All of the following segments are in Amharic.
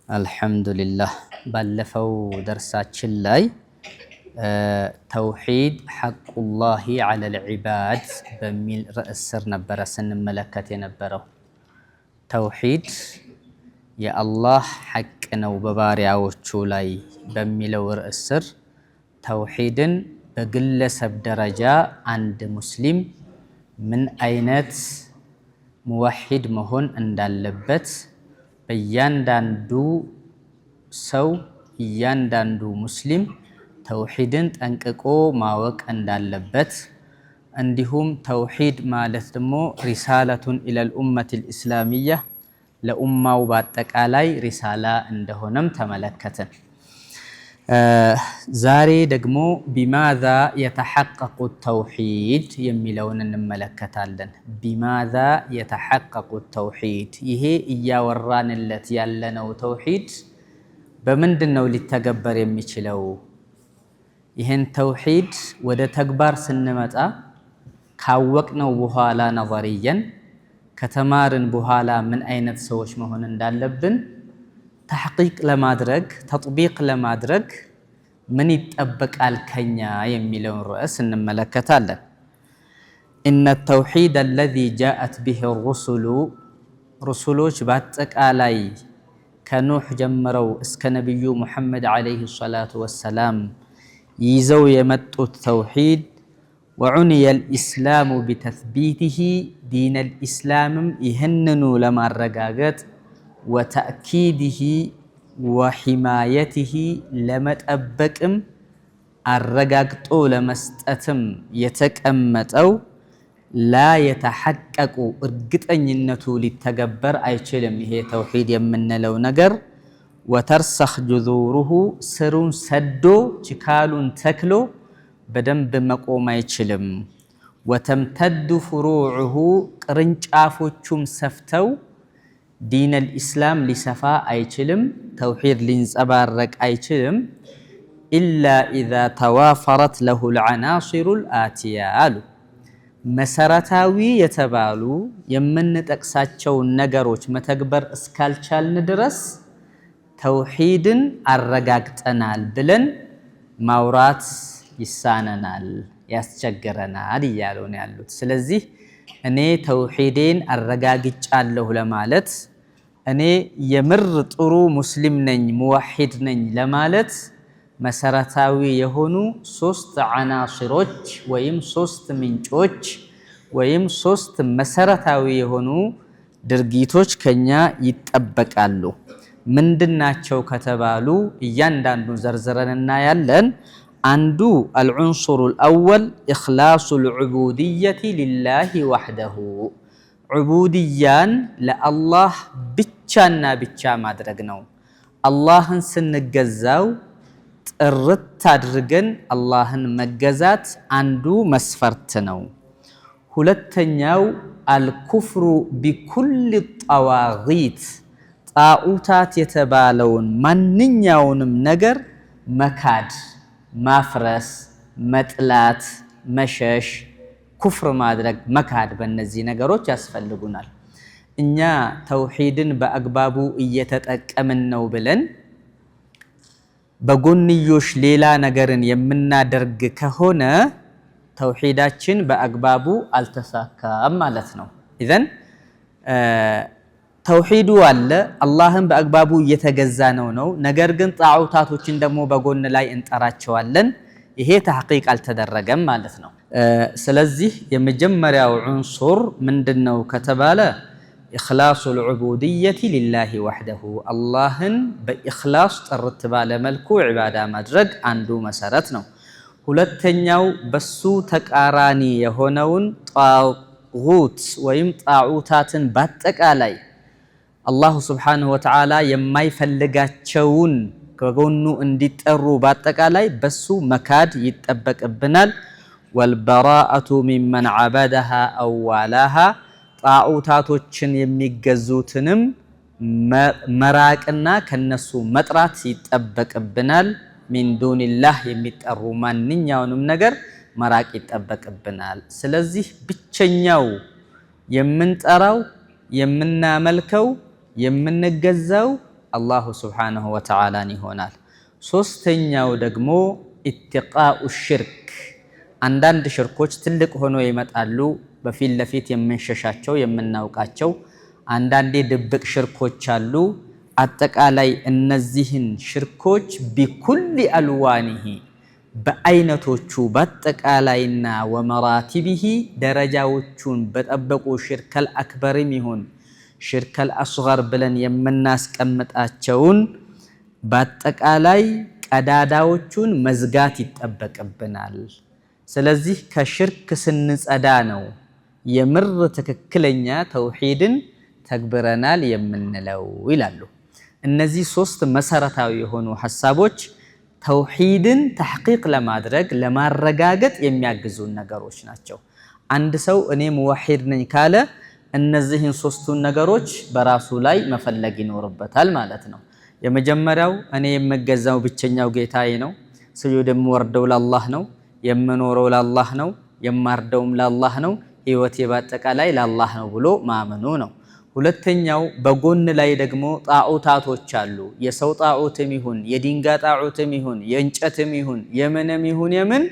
አልሐምዱሊላህ ባለፈው ደርሳችን ላይ ተውሂድ ሐቁላሂ ዐለል ዒባድ በሚል ርዕስ ስር ነበረ ስንመለከት የነበረው። ተውሂድ የአላህ ሐቅ ነው በባሪያዎቹ ላይ በሚለው ርዕስ ስር ተውሂድን በግለሰብ ደረጃ አንድ ሙስሊም ምን አይነት ሙወሒድ መሆን እንዳለበት በእያንዳንዱ ሰው እያንዳንዱ ሙስሊም ተውሂድን ጠንቅቆ ማወቅ እንዳለበት እንዲሁም ተውሂድ ማለት ደግሞ ሪሳለቱን ኢለል ኡመቲል ኢስላሚያ ለኡማው በአጠቃላይ ሪሳላ እንደሆነም ተመለከትን። ዛሬ ደግሞ ቢማዛ የተሐቀቁ ተውሂድ የሚለውን እንመለከታለን። ቢማዛ የተሐቀቁ ተውሂድ፣ ይሄ እያወራንለት ያለነው ተውሂድ በምንድን ነው ሊተገበር የሚችለው? ይህን ተውሂድ ወደ ተግባር ስንመጣ ካወቅነው በኋላ ነظርየን ከተማርን በኋላ ምን አይነት ሰዎች መሆን እንዳለብን ተሕቂቅ ለማድረግ ተጥቢቅ ለማድረግ ምን ይጠበቃል ከኛ የሚለውን ርዕስ እንመለከታለን። ኢነ ተውሂድ አለዚ ጃአት ቢሂ ሩሱሉ፣ ሩሱሎች በአጠቃላይ ከኑሕ ጀምረው እስከ ነቢዩ ሙሐመድ ዓለይሂ ሰላቱ ወሰላም ይዘው የመጡት ተውሂድ ወዑንየል ኢስላሙ ቢተስቢቲሂ፣ ዲነል ኢስላምም ይህንኑ ለማረጋገጥ ወተእኪድሂ ወሒማየትሂ ለመጠበቅም አረጋግጦ ለመስጠትም የተቀመጠው ላ የተሐቀቁ እርግጠኝነቱ ሊተገበር አይችልም። ይሄ ተውሂድ የምንለው ነገር ወተርሰኽ ጁዙሩሁ ስሩን ሰዶ ችካሉን ተክሎ በደንብ መቆም አይችልም። ወተምተዱ ፍሩዑሁ ቅርንጫፎቹም ሰፍተው ዲነል ኢስላም ሊሰፋ አይችልም፣ ተውሂድ ሊንጸባረቅ አይችልም። ኢላ ኢዛ ተዋፈረት ለሁል ዐናሲሩል አቲያ አሉ። መሰረታዊ የተባሉ የምንጠቅሳቸውን ነገሮች መተግበር እስካልቻልን ድረስ ተውሂድን አረጋግጠናል ብለን ማውራት ይሳነናል፣ ያስቸግረናል እያሉ ነው ያሉት። ስለዚህ እኔ ተውሂዴን አረጋግጫለሁ ለማለት እኔ የምር ጥሩ ሙስሊም ነኝ ሙወሒድ ነኝ ለማለት መሰረታዊ የሆኑ ሶስት ዐናሲሮች ወይም ሶስት ምንጮች ወይም ሶስት መሰረታዊ የሆኑ ድርጊቶች ከኛ ይጠበቃሉ። ምንድናቸው ከተባሉ እያንዳንዱ ዘርዝረን እናያለን። አንዱ አልዑንሱሩል አወል ኢኽላሱል ዑቡድየቲ ሊላሂ ወሕደሁ፣ ዑቡድያን ለአላህ ብቻና ብቻ ማድረግ ነው። አላህን ስንገዛው ጥርት አድርገን አላህን መገዛት አንዱ መስፈርት ነው። ሁለተኛው አልኩፍሩ ቢኩል ጠዋጊት፣ ጣዑታት የተባለውን ማንኛውንም ነገር መካድ፣ ማፍረስ፣ መጥላት፣ መሸሽ፣ ኩፍር ማድረግ፣ መካድ፣ በእነዚህ ነገሮች ያስፈልጉናል። እኛ ተውሂድን በአግባቡ እየተጠቀምን ነው ብለን በጎንዮሽ ሌላ ነገርን የምናደርግ ከሆነ ተውሂዳችን በአግባቡ አልተሳካም ማለት ነው። ኢዘን ተውሂዱ አለ፣ አላህን በአግባቡ እየተገዛ ነው። ነገር ግን ጣዖታቶችን ደግሞ በጎን ላይ እንጠራቸዋለን። ይሄ ተሕቂቅ አልተደረገም ማለት ነው። ስለዚህ የመጀመሪያው ዑንሱር ምንድነው ከተባለ ኢኽላሱል ዑቡድየቲ ሊላሂ ወሕደሁ፣ አላህን በኢኽላስ ጥርት ባለ መልኩ ዒባዳ ማድረግ አንዱ መሰረት ነው። ሁለተኛው በሱ ተቃራኒ የሆነውን ጣጉት ወይም ጣዑታትን በአጠቃላይ አላሁ ስብሓነሁ ወተዓላ የማይፈልጋቸውን ከጎኑ እንዲጠሩ በአጠቃላይ በሱ መካድ ይጠበቅብናል። ወልበራአቱ ሚመን ዐበደሃ አው ዋላሃ፣ ጣዑታቶችን የሚገዙትንም መራቅና ከነሱ መጥራት ይጠበቅብናል። ሚን ዱኒላህ የሚጠሩ ማንኛውንም ነገር መራቅ ይጠበቅብናል። ስለዚህ ብቸኛው የምንጠራው የምናመልከው የምንገዛው አላሁ ሱብሓነሁ ወተዓላን ይሆናል። ሶስተኛው ደግሞ ኢትቃኡ ሽርክ። አንዳንድ ሽርኮች ትልቅ ሆኖ ይመጣሉ፣ በፊት ለፊት የምንሸሻቸው የምናውቃቸው። አንዳንዴ ድብቅ ሽርኮች አሉ። አጠቃላይ እነዚህን ሽርኮች ቢኩሊ አልዋኒሂ በአይነቶቹ በአጠቃላይና ወመራቲቢሂ ደረጃዎቹን በጠበቁ ሽርከል አክበርም ይሁን ሽርከል አስገር ብለን የምናስቀምጣቸውን በአጠቃላይ ቀዳዳዎቹን መዝጋት ይጠበቅብናል። ስለዚህ ከሽርክ ስንጸዳ ነው የምር ትክክለኛ ተውሂድን ተግብረናል የምንለው ይላሉ። እነዚህ ሶስት መሰረታዊ የሆኑ ሐሳቦች ተውሂድን ተሕቂቅ ለማድረግ ለማረጋገጥ የሚያግዙን ነገሮች ናቸው። አንድ ሰው እኔ ሙወሂድ ነኝ ካለ እነዚህን ሶስቱን ነገሮች በራሱ ላይ መፈለግ ይኖርበታል ማለት ነው። የመጀመሪያው እኔ የምገዛው ብቸኛው ጌታዬ ነው፣ ስጁድ የምወርደው ለአላህ ነው፣ የምኖረው ለአላህ ነው፣ የማርደውም ለአላህ ነው፣ ህይወቴ በአጠቃላይ ለአላህ ነው ብሎ ማመኑ ነው። ሁለተኛው በጎን ላይ ደግሞ ጣዖታቶች አሉ። የሰው ጣዖትም ይሁን የድንጋይ ጣዖትም ይሁን የእንጨትም ይሁን የምንም ይሁን የምን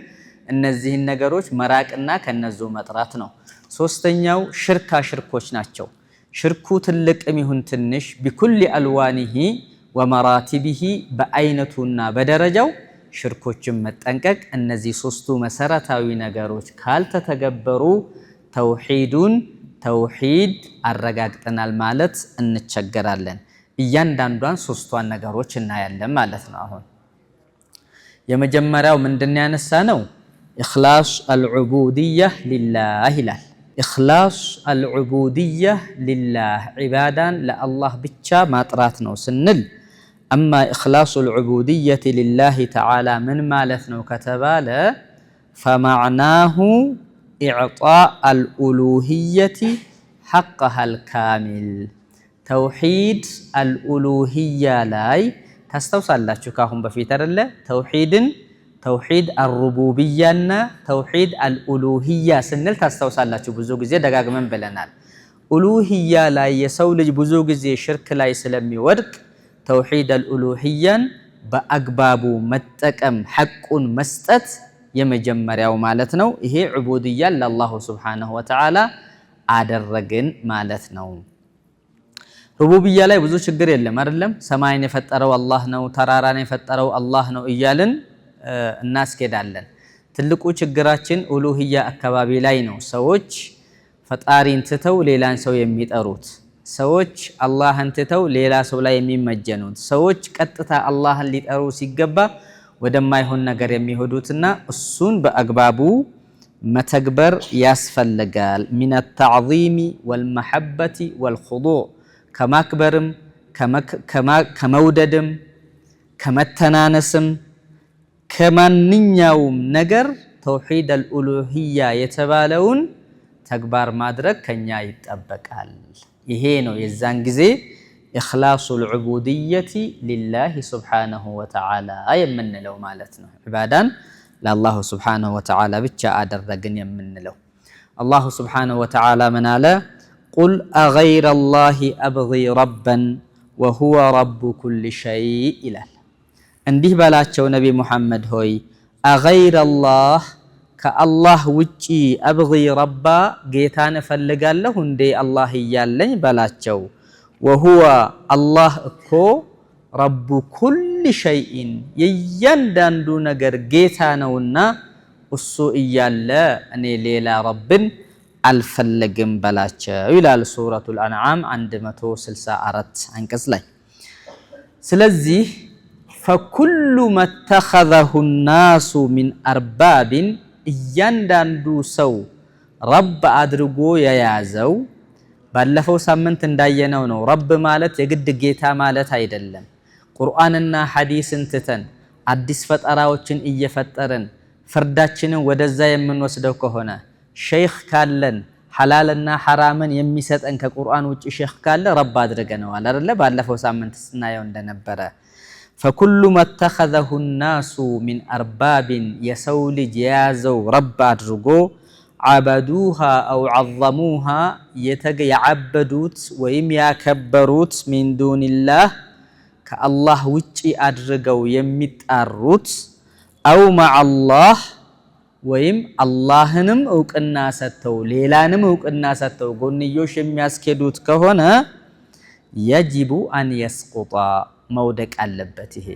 እነዚህን ነገሮች መራቅና ከነዙ መጥራት ነው። ሶስተኛው ሽርኮች ናቸው። ሽርኩ ትልቅም ይሁን ትንሽ ቢኩሊ አልዋኒሂ ወመራቲቢሂ በአይነቱና በደረጃው ሽርኮችን መጠንቀቅ። እነዚህ ሶስቱ መሰረታዊ ነገሮች ካልተተገበሩ ተውሂድ አረጋግጠናል ማለት እንቸገራለን። እያንዳንዷን ሶስቷን ነገሮች እናያለን ማለት ነው። አሁን የመጀመሪያው ምንድን ያነሳ ነው? ኢኽላስ አልዑቡድየህ ሊላህ ይላል። ኢኽላስ አልዑቡድየህ ሊላህ ዒባዳን ለአላህ ብቻ ማጥራት ነው ስንል አማ ኢኽላሱ አልዑቡድየቲ ሊላህ ተዓላ ምን ማለት ነው ከተባለ ፈመዕናሁ ኢዕጣእ አልኡሉሂየቲ ሐቀሃል ካሚል። ተውሂድ አልኡሉሂያ ላይ ታስታውሳላችሁ ካሁን በፊት አይደለ? ተውሂድ አልሩቡብያና ተውሂድ አልኡሉሂያ ስንል ታስታውሳላችሁ። ብዙ ጊዜ ደጋግመን ብለናል። ኡሉሂያ ላይ የሰው ልጅ ብዙ ጊዜ ሽርክ ላይ ስለሚወድቅ ተውሂድ አልኡሉሂያን በአግባቡ መጠቀም ሐቁን መስጠት የመጀመሪያው ማለት ነው። ይሄ ዑቡድያን ለአላሁ ሱብሓነሁ ወተዓላ አደረግን ማለት ነው። ሩቡብያ ላይ ብዙ ችግር የለም አይደለም? ሰማይን የፈጠረው አላህ ነው፣ ተራራን የፈጠረው አላህ ነው እያልን እናስኬዳለን። ትልቁ ችግራችን ኡሉሂያ አካባቢ ላይ ነው። ሰዎች ፈጣሪን ትተው ሌላን ሰው የሚጠሩት፣ ሰዎች አላህን ትተው ሌላ ሰው ላይ የሚመጀኑት፣ ሰዎች ቀጥታ አላህን ሊጠሩ ሲገባ ወደማይሆን ነገር የሚሄዱትና እሱን በአግባቡ መተግበር ያስፈልጋል። ሚነ ተዕዚሚ ወልመሐበቲ ወልኹዱዕ ከማክበርም ከመውደድም ከመተናነስም ከማንኛውም ነገር ተውሂድ አልኡሉሂያ የተባለውን ተግባር ማድረግ ከኛ ይጠበቃል። ይሄ ነው የዛን ጊዜ ኢኽላሱል ዑቡድየቲ ሊላሂ ሱብሓነሁ ወተዓላ የምንለው ማለት ነው። ዒባዳን ለአላሁ ሱብሓነሁ ወተዓላ ብቻ አደረግን የምንለው። አላሁ ሱብሓነሁ ወተዓላ ምን አለ? ቁል አገይረላሂ አብጊ ረበን ወሁወ ረቡ ኩሊ ሸይ ይላል። እንዲህ በላቸው ነቢ ሙሐመድ ሆይ አገይረላህ ከአላህ ውጪ አብጊ ረባ ጌታን እፈልጋለሁ እንዴ አላህ እያለኝ በላቸው። ወሁወ አላህ እኮ ረቡ ኩሊ ሸይኢን የእያንዳንዱ ነገር ጌታ ነውና እሱ እያለ እኔ ሌላ ረብን አልፈለግም በላቸው ይላል ሱረቱል አንዓም 164 አንቀጽ ላይ። ስለዚህ ፈኩሉ መተኸዘሁ ናሱ ሚን አርባቢን እያንዳንዱ ሰው ረብ አድርጎ የያዘው ባለፈው ሳምንት እንዳየነው ነው። ረብ ማለት የግድ ጌታ ማለት አይደለም። ቁርአንና ሐዲስን ትተን አዲስ ፈጠራዎችን እየፈጠርን ፍርዳችንን ወደዛ የምንወስደው ከሆነ ሼኽ ካለን ሐላልና ሐራምን የሚሰጠን ከቁርአን ውጪ ሼኽ ካለ ረብ አድርገነዋል አይደለ? ባለፈው ሳምንት ስናየው እንደነበረ ፈኩሉ መተኸዘሁ ናሱ ሚን አርባቢን የሰው ልጅ የያዘው ረብ አድርጎ ዓበዱሃ አው ዓዘሙሃ የዓበዱት ወይም ያከበሩት ሚን ዱኒላህ ከአላህ ውጪ አድርገው የሚጣሩት አው መዐላህ ወይም አላህንም እውቅና ሰጥተው ሌላንም እውቅና ሰጥተው ጎንዮሽ የሚያስኬዱት ከሆነ የጅቡ አን የስቁጣ መውደቅ አለበት። ይሄ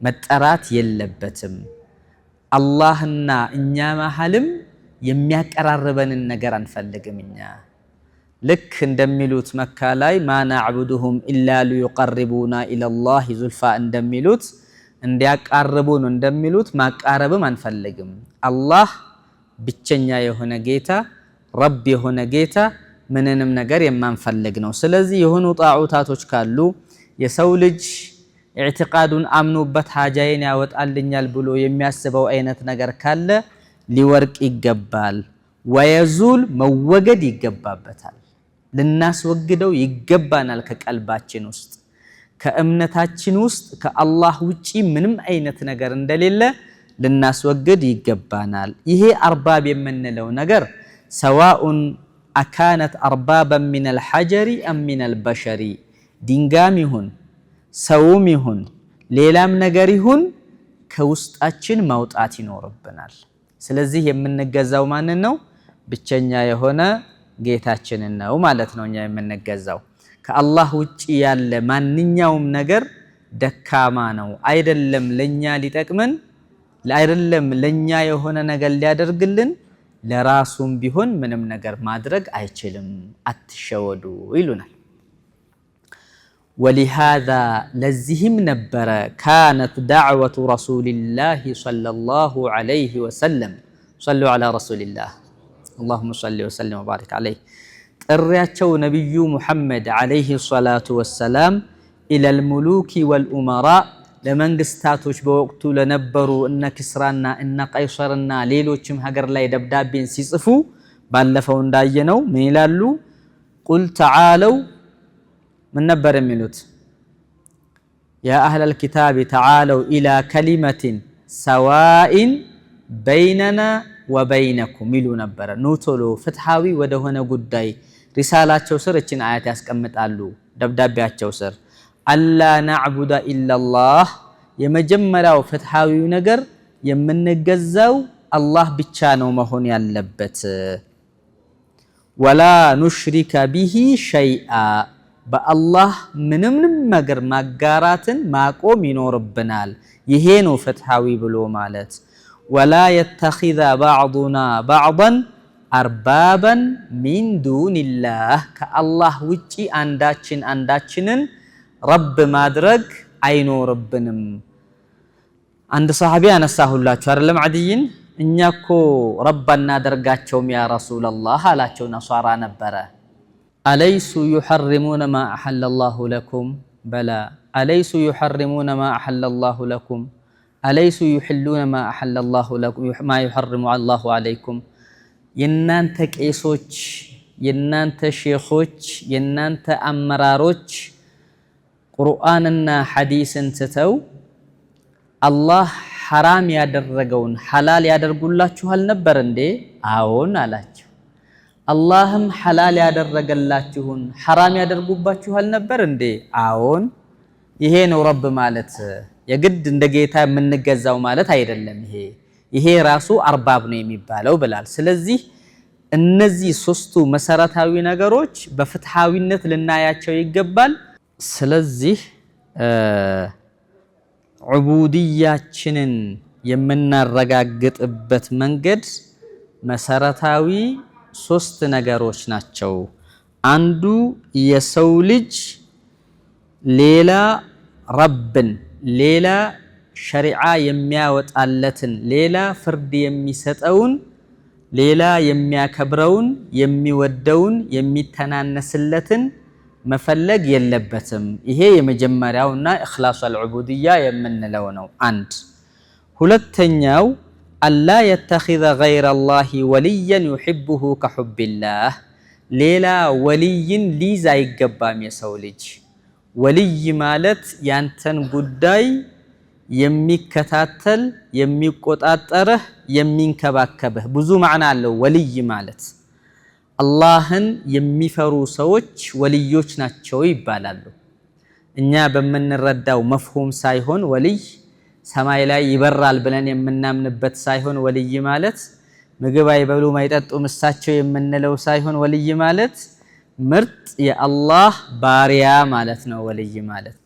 መጠራት የለበትም። አላህና እኛ መሐልም የሚያቀራርበንን ነገር አንፈልግም። እኛ ልክ እንደሚሉት መካ ላይ ማ ነዕቡዱሁም ኢላ ሊዩቀርቡና ኢለላሂ ዙልፋ እንደሚሉት እንዲያቃርቡን እንደሚሉት ማቃረብም አንፈልግም። አላህ ብቸኛ የሆነ ጌታ ረብ የሆነ ጌታ ምንንም ነገር የማንፈልግ ነው። ስለዚህ የሆኑ ጣዖታቶች ካሉ የሰው ልጅ ኢዕቲቃዱን አምኖበት ሐጃዬን ያወጣልኛል ብሎ የሚያስበው አይነት ነገር ካለ ሊወርቅ ይገባል። ወየዙል መወገድ ይገባበታል። ልናስወግደው ይገባናል። ከቀልባችን ውስጥ ከእምነታችን ውስጥ ከአላህ ውጪ ምንም አይነት ነገር እንደሌለ ልናስወግድ ይገባናል። ይሄ አርባብ የምንለው ነገር ሰዋኡን አካነት አርባበን ሚነል ሐጀሪ አም ሚነል በሸሪ ድንጋይም ይሁን ሰውም ይሁን ሌላም ነገር ይሁን ከውስጣችን ማውጣት ይኖርብናል። ስለዚህ የምንገዛው ማንን ነው? ብቸኛ የሆነ ጌታችንን ነው ማለት ነው እኛ የምንገዛው። ከአላህ ውጪ ያለ ማንኛውም ነገር ደካማ ነው። አይደለም ለኛ ሊጠቅመን አይደለም ለኛ የሆነ ነገር ሊያደርግልን ለራሱም ቢሆን ምንም ነገር ማድረግ አይችልም። አትሸወዱ ይሉናል። ወሊሃዛ ለዚህም ነበረ ካነት ዳዕወቱ ረሱሊላሂ ሰለላሁ ዐለይሂ ወሰለም ሰሉ ዐላ ረሱሊላህ አላሁመ ሰሊ ወሰለም ወባሪክ ዐለይህ ጥሪያቸው ነቢዩ ሙሐመድ ዐለይሂ ሰላቱ ወሰላም ኢለል ሙሉኪ ወልኡመራ ለመንግስታቶች በወቅቱ ለነበሩ እነ ክስራና እነ ቀይሰርና ሌሎችም ሀገር ላይ ደብዳቤን ሲጽፉ ባለፈው እንዳየነው ምን ይላሉ? ቁል ተዓለው ምን ነበር የሚሉት? ያ አህለል ኪታብ ተዓለው ኢላ ከሊመቲን ሰዋኢን በይነና ወበይነኩም ይሉ ነበረ። ኑ ቶሎ ፍትሃዊ ወደሆነ ጉዳይ ሪሳላቸው ስር እችን አያት ያስቀምጣሉ። ደብዳቤያቸው ስር አላ ነዕቡደ ኢለላህ የመጀመሪያው ፍትሃዊው ነገር የምንገዛው አላህ ብቻ ነው መሆን ያለበት። ወላ ኑሽሪከ ቢሂ ሸይአ በአላህ ምንም ነገር ማጋራትን ማቆም ይኖርብናል። ይሄ ነው ፍትሃዊ ብሎ ማለት። ወላ የተኺዘ ባዕዱና ባዕደን አርባበን ሚን ዱንላህ ከአላህ ውጪ አንዳችን አንዳችንን ረብ ማድረግ አይኖርብንም። አንድ ሰሃቢ ያነሳሁላችሁ አይደለም አድይን እኛ እኮ ረብ እናደርጋቸውም ያ ረሱላላህ አላቸው። ነሷራ ነበረ። አለይሱ ዩሐርሙነ ማ አሐለላሁ ለኩም በላ አለይሱ ዩሐርሙነ ማ አሐለላሁ ለኩም አለይሱ ዩሕሉነ ማ አሐለላሁ ለኩም ማ ዩሐርሙ አላሁ አለይኩም የናንተ ቄሶች የናንተ ሼኾች የናንተ አመራሮች ቁርአንና ሐዲስን ትተው አላህ ሐራም ያደረገውን ሐላል ያደርጉላችኋል ነበር እንዴ? አዎን አላቸው። አላህም ሐላል ያደረገላችሁን ሐራም ያደርጉባችኋል ነበር እንዴ? አዎን። ይሄ ነው ረብ ማለት። የግድ እንደ ጌታ የምንገዛው ማለት አይደለም። ይሄ ራሱ አርባብ ነው የሚባለው ብላል። ስለዚህ እነዚህ ሶስቱ መሰረታዊ ነገሮች በፍትሃዊነት ልናያቸው ይገባል። ስለዚህ ዑቡድያችንን የምናረጋግጥበት መንገድ መሰረታዊ ሶስት ነገሮች ናቸው። አንዱ የሰው ልጅ ሌላ ረብን ሌላ ሸሪዓ የሚያወጣለትን ሌላ ፍርድ የሚሰጠውን ሌላ የሚያከብረውን የሚወደውን የሚተናነስለትን መፈለግ የለበትም። ይሄ የመጀመሪያውና ኢኽላሱል ዑቡድያ የምንለው ነው። አንድ ሁለተኛው አላ የተኺዘ ገይረላሂ ወልየን ዩሒቡሁ ከሑቢላህ ሌላ ወልይን ሊይዝ አይገባም። የሰው ልጅ ወልይ ማለት ያንተን ጉዳይ የሚከታተል የሚቆጣጠርህ የሚንከባከብህ ብዙ ማዕና አለው። ወልይ ማለት አላህን የሚፈሩ ሰዎች ወልዮች ናቸው ይባላሉ። እኛ በመንረዳው መፍሁም ሳይሆን ወልይ ሰማይ ላይ ይበራል ብለን የምናምንበት ሳይሆን ወልይ ማለት ምግብ አይበሉ ማይጠጡ ምሳቸው የምንለው ሳይሆን ወልይ ማለት ምርጥ የአላህ ባሪያ ማለት ነው። ወልይ ማለት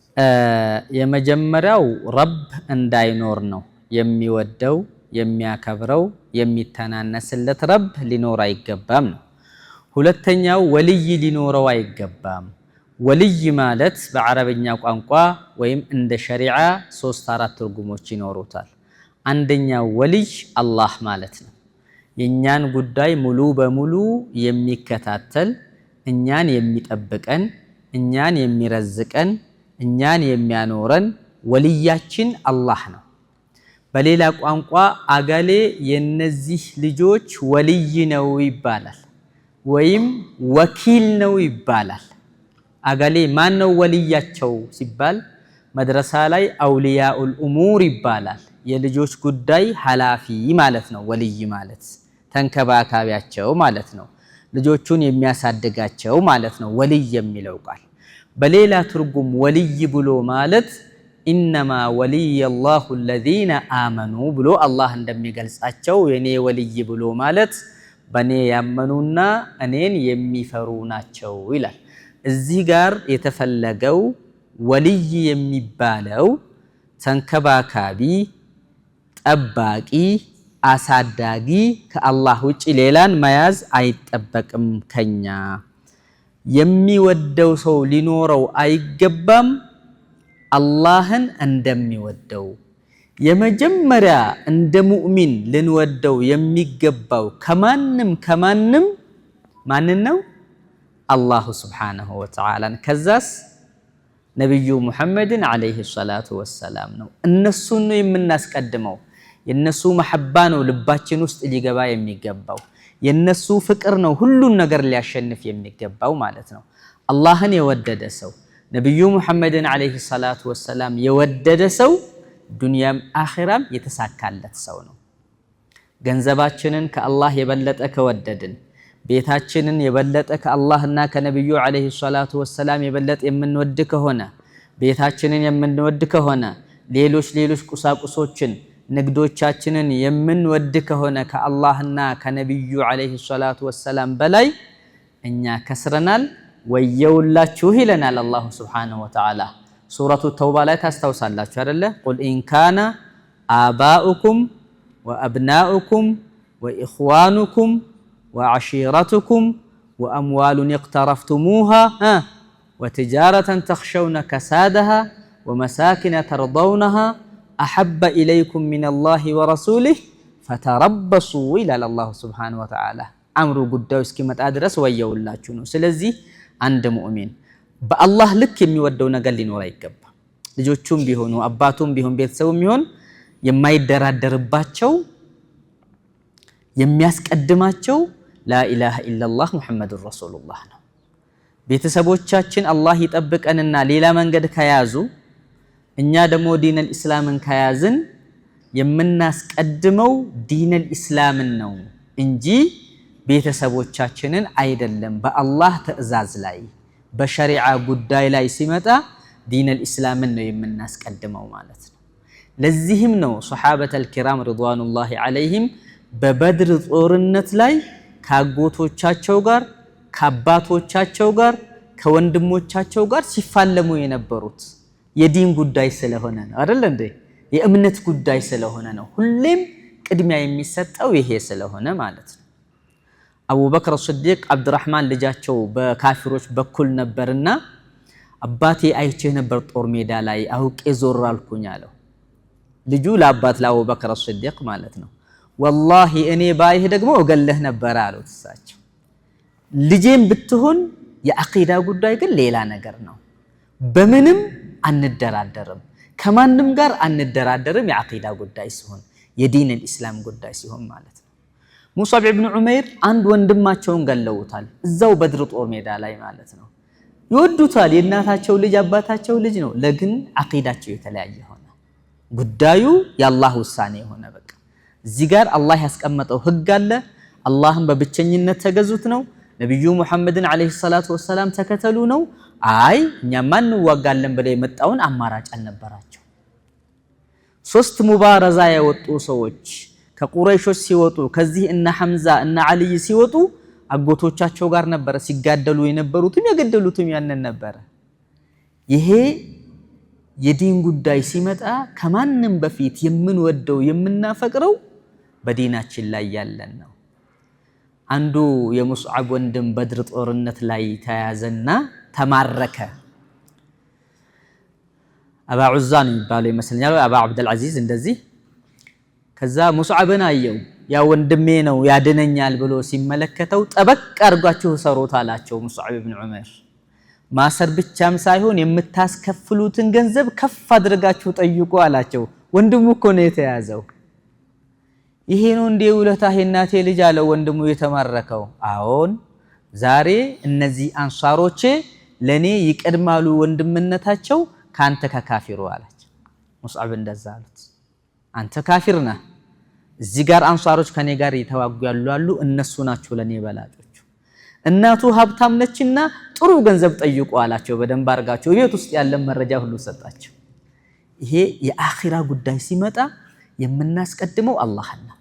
የመጀመሪያው ረብ እንዳይኖር ነው። የሚወደው የሚያከብረው የሚተናነስለት ረብ ሊኖር አይገባም ነው። ሁለተኛው ወልይ ሊኖረው አይገባም። ወልይ ማለት በአረብኛ ቋንቋ ወይም እንደ ሸሪዓ 3-4 ትርጉሞች ይኖሩታል። አንደኛው ወልይ አላህ ማለት ነው። የኛን ጉዳይ ሙሉ በሙሉ የሚከታተል እኛን የሚጠብቀን እኛን የሚረዝቀን እኛን የሚያኖረን ወልያችን አላህ ነው። በሌላ ቋንቋ አገሌ የነዚህ ልጆች ወልይ ነው ይባላል፣ ወይም ወኪል ነው ይባላል። አገሌ ማን ነው ወልያቸው ሲባል መድረሳ ላይ አውሊያኡል ኡሙር ይባላል። የልጆች ጉዳይ ኃላፊ ማለት ነው። ወልይ ማለት ተንከባካቢያቸው ማለት ነው። ልጆቹን የሚያሳድጋቸው ማለት ነው ወልይ የሚለው ቃል። በሌላ ትርጉም ወልይ ብሎ ማለት ኢነማ ወልየ አላሁ አለዚነ አመኑ ብሎ አላህ እንደሚገልጻቸው የኔ ወልይ ብሎ ማለት በኔ ያመኑና እኔን የሚፈሩ ናቸው ይላል። እዚህ ጋር የተፈለገው ወልይ የሚባለው ተንከባካቢ፣ ጠባቂ፣ አሳዳጊ ከአላህ ውጪ ሌላን መያዝ አይጠበቅም ከኛ። የሚወደው ሰው ሊኖረው አይገባም አላህን እንደሚወደው። የመጀመሪያ እንደ ሙእሚን ልንወደው የሚገባው ከማንም ማንን ነው? አላሁ ስብሓነሁ ወተዓላን። ከዛስ ነቢዩ ሙሐመድን ዓለይሂ ሰላቱ ወሰላም ነው። እነሱን ነው የምናስቀድመው። የነሱ መሐባ ነው ልባችን ውስጥ ሊገባ የሚገባው። የነሱ ፍቅር ነው ሁሉን ነገር ሊያሸንፍ የሚገባው ማለት ነው። አላህን የወደደ ሰው ነቢዩ ሙሐመድን ዓለይሂ ሰላቱ ወሰላም የወደደ ሰው ዱንያም አኺራም የተሳካለት ሰው ነው። ገንዘባችንን ከአላህ የበለጠ ከወደድን፣ ቤታችንን የበለጠ ከአላህና ከነቢዩ ዓለይሂ ሰላቱ ወሰላም የበለጠ የምንወድ ከሆነ፣ ቤታችንን የምንወድ ከሆነ፣ ሌሎች ቁሳቁሶችን ንግዶቻችንን የምንወድ ከሆነ ከአላህና ከነቢዩ ዓለይሂ ሰላቱ ወሰላም በላይ እኛ ከስረናል። ወየውላችሁ ይለናል አላሁ ስብሓነሁ ወተዓላ ሱረቱ ተውባ ላይ ታስታውሳላችሁ አይደለ? ቁል ኢን ካነ አባኡኩም ወአብናኡኩም ወኢኽዋኑኩም ወዐሺረቱኩም ወአምዋሉን እቅተረፍቱሙሃ ወትጃረተን ተኽሸውነ ከሳደሃ ወመሳኪነ ተርደውነሃ አሐበ ኢለይኩም ሚነላሂ ወረሱሊህ ፈተረበሱ ይላል አላሁ ስብሓነሁ ወተዓላ። አምሩ ጉዳዩ እስኪመጣ ድረስ ወየውላችሁ ነው። ስለዚህ አንድ ሙእሚን በአላህ ልክ የሚወደው ነገር ሊኖር አይገባም። ልጆቹም ቢሆኑ አባቱም ቢሆን ቤተሰቡም ቢሆን የማይደራደርባቸው የሚያስቀድማቸው ላኢላሃ ኢለላህ ሙሐመዱን ረሱሉላህ ነው። ቤተሰቦቻችን አላህ ይጠብቀንና ሌላ መንገድ ከያዙ እኛ ደግሞ ዲነል ኢስላምን ከያዝን የምናስቀድመው ዲነል ኢስላምን ነው እንጂ ቤተሰቦቻችንን አይደለም። በአላህ ትዕዛዝ ላይ በሸሪዓ ጉዳይ ላይ ሲመጣ ዲነል ኢስላምን ነው የምናስቀድመው ማለት ነው። ለዚህም ነው ሶሐበተል ኪራም ሪድዋኑላሂ ዐለይሂም በበድር ጦርነት ላይ ከአጎቶቻቸው ጋር ከአባቶቻቸው ጋር ከወንድሞቻቸው ጋር ሲፋለሙ የነበሩት የዲን ጉዳይ ስለሆነ ነው አይደል እንዴ? የእምነት ጉዳይ ስለሆነ ነው። ሁሌም ቅድሚያ የሚሰጠው ይሄ ስለሆነ ማለት ነው። አቡበክር ስዲቅ አብዱራህማን ልጃቸው በካፊሮች በኩል ነበርና አባቴ አይቼህ ነበር ጦር ሜዳ ላይ አውቄ ዞር አልኩኝ አለው። ልጁ ለአባት ለአቡበክር ስዲቅ ማለት ነው። ወላሂ እኔ ባይህ ደግሞ እገልህ ነበር አሉት እሳቸው። ልጄም ብትሆን የአቂዳ ጉዳይ ግን ሌላ ነገር ነው። በምንም አንደራደርም፣ ከማንም ጋር አንደራደርም። የአቂዳ ጉዳይ ሲሆን የዲን الاسلام ጉዳይ ሲሆን ማለት ነው። ሙሳብ ኢብኑ ዑመይር አንድ ወንድማቸውን ገለውታል እዛው በድር ጦር ሜዳ ላይ ማለት ነው። ይወዱታል፣ የእናታቸው ልጅ አባታቸው ልጅ ነው። ለግን አቂዳቸው የተለያየ ሆነ። ጉዳዩ የአላህ ውሳኔ ሆነ። በቃ እዚህ ጋር አላህ ያስቀመጠው ህግ አለ። አላህን በብቸኝነት ተገዙት ነው። ነብዩ ሙሐመድን አለይሂ ሰላቱ ወሰላም ተከተሉ ነው። አይ እኛማ እንዋጋለን ብለው የመጣውን አማራጭ አልነበራቸው። 3 ሙባረዛ የወጡ ሰዎች ከቁረይሾች ሲወጡ ከዚህ እነ ሐምዛ እነ አልይ ሲወጡ አጎቶቻቸው ጋር ነበር ሲጋደሉ የነበሩትም የገደሉትም ያንን ነበር። ይሄ የዲን ጉዳይ ሲመጣ ከማንም በፊት የምንወደው የምናፈቅረው በዲናችን ላይ ያለን ነው። አንዱ የሙስዓብ ወንድም በድር ጦርነት ላይ ተያዘና ተማረከ። አባ ዑዛ ነው የሚባለው ይመስለኛል፣ አባ አብዱል አዚዝ እንደዚህ። ከዛ ሙስዓብን አየው፣ ያ ወንድሜ ነው ያድነኛል ብሎ ሲመለከተው ጠበቅ አድርጋችሁ ሰሩት አላቸው ሙስዓብ ኢብኑ ዑመር። ማሰር ብቻም ሳይሆን የምታስከፍሉትን ገንዘብ ከፍ አድርጋችሁ ጠይቁ አላቸው። ወንድሙ እኮ ነው የተያዘው። ይሄ ነው እንደ ውለታህ የናቴ ልጅ አለው ወንድሙ የተማረከው። አዎን ዛሬ እነዚህ አንሳሮቼ ለኔ ይቀድማሉ ወንድምነታቸው ካንተ ከካፊሩ አላቸው። ሙስዓብ እንደዛ አሉት፣ አንተ ካፊር ነህ፣ እዚህ ጋር አንሳሮች ከኔ ጋር የተዋጉ ያሉ እነሱ ናቸው ለኔ በላጮቹ። እናቱ ሀብታም ነችና ጥሩ ገንዘብ ጠይቁ አላቸው። በደንብ አርጋቸው ቤት ውስጥ ያለ መረጃ ሁሉ ሰጣቸው። ይሄ የአኺራ ጉዳይ ሲመጣ የምናስቀድመው አላህን ነው።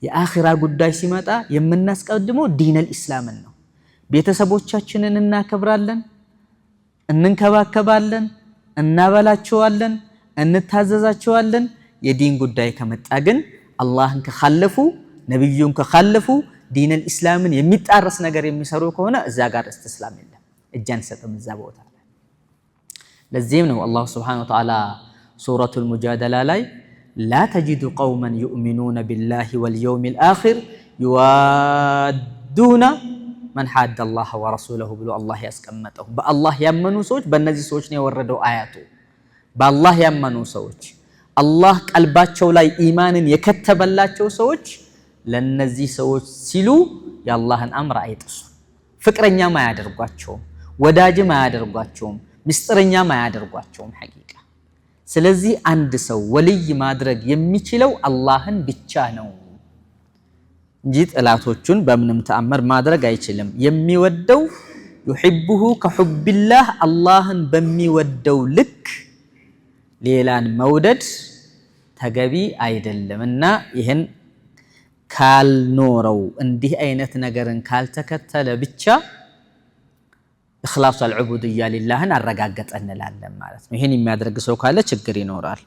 የአኺራ ጉዳይ ሲመጣ የምናስቀድመው ዲነል ኢስላምን ነው። ቤተሰቦቻችንን እናከብራለን፣ እንንከባከባለን፣ እናበላቸዋለን፣ እንታዘዛቸዋለን። የዲን ጉዳይ ከመጣ ግን አላህን ከኻለፉ ነብዩን ከኻለፉ ዲነል ኢስላምን የሚጣረስ ነገር የሚሰሩ ከሆነ እዛ ጋር እስትስላም የለም፣ እጅ አንሰጥም እዛ ቦታ ላይ። ለዚህም ነው አላህ ሱብሓነሁ ወተዓላ ሱረቱል ሙጃደላ ላይ ላ ተጂዱ ቀውመን ዩእሚኑነ ቢላሂ ወልየውሚል አኺር ዩዋዱነ መን ሓደ አላህ ወረሱለሁ ብሎ አላህ ያስቀመጠው። በአላህ ያመኑ ሰዎች በእነዚህ ሰዎች ነው የወረደው አያቱ። በአላህ ያመኑ ሰዎች አላህ ቀልባቸው ላይ ኢማንን የከተበላቸው ሰዎች ለነዚህ ሰዎች ሲሉ የአላህን አምር አይጥሱ፣ ፍቅረኛም አያደርጓቸውም፣ ወዳጅም አያደርጓቸውም፣ ምስጥረኛም አያደርጓቸውም ሐቂቃ። ስለዚህ አንድ ሰው ወልይ ማድረግ የሚችለው አላህን ብቻ ነው እንጂ ጥላቶቹን በምንም ተአምር ማድረግ አይችልም። የሚወደው يحبه كحب الله አላህን በሚወደው ልክ ሌላን መውደድ ተገቢ አይደለምና ይሄን ካልኖረው እንዲህ አይነት ነገርን ካልተከተለ ብቻ ኢኽላስ አልዑቡድያ ሊላህን አረጋገጠ እንላለን ማለት ነው። ይሄን የሚያደርግ ሰው ካለ ችግር ይኖራል።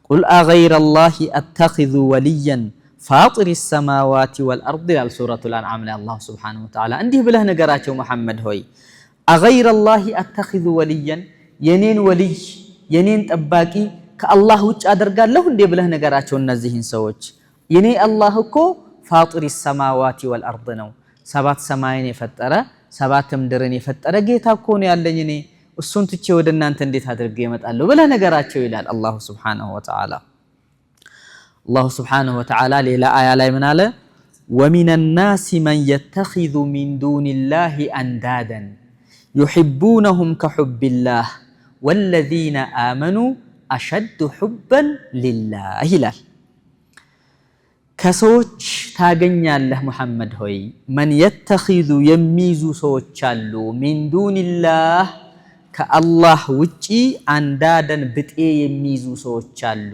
ቁል አገይረ አላህ አተኺዙ ወልያን ፋጢሪ ሰማዋቲ ወልአርድ ይላል ሱረቱል አንዓም ላይ አላህ ሱብሓነሁ ወተዓላ። እንዲህ ብለህ ነገራቸው ሙሐመድ ሆይ አገይረ አላህ አተኺዙ ወልያን የኔን ወልይ የኔን ጠባቂ ከአላህ ውጭ አደርጋለሁ እንዴ ብለህ ነገራቸው እነዚህን ሰዎች። የኔ አላህ እኮ ፋጢሪ ሰማዋቲ ወልአርድ ነው፣ 7 ሰማይን የፈጠረ 7 ምድርን የፈጠረ ጌታ እኮ ነው ያለኝ እኔ። እሱን ትቼ ወደ እናንተ እንዴት አድርጌ እመጣለሁ ብለህ ነገራቸው ይላል አላሁ ሱብሓነሁ ወተዓላ። አላሁ ሱብሓነሁ ወተዓላ ሌላ አያ ላይ ምን አለ? ወሚነ ናሲ መን የተኺዙ ሚን ዱኒላሂ አንዳደን ዩሒቡነሁም ከሑቢላህ ወለዚነ አመኑ አሸዱ ሑበን ሊላህ ይላል። ከሰዎች ታገኛለህ ሙሐመድ ሆይ መን የተኺዙ የሚይዙ ሰዎች አሉ፣ ሚን ዱኒላህ ከአላህ ውጪ አንዳደን ብጤ የሚይዙ ሰዎች አሉ፣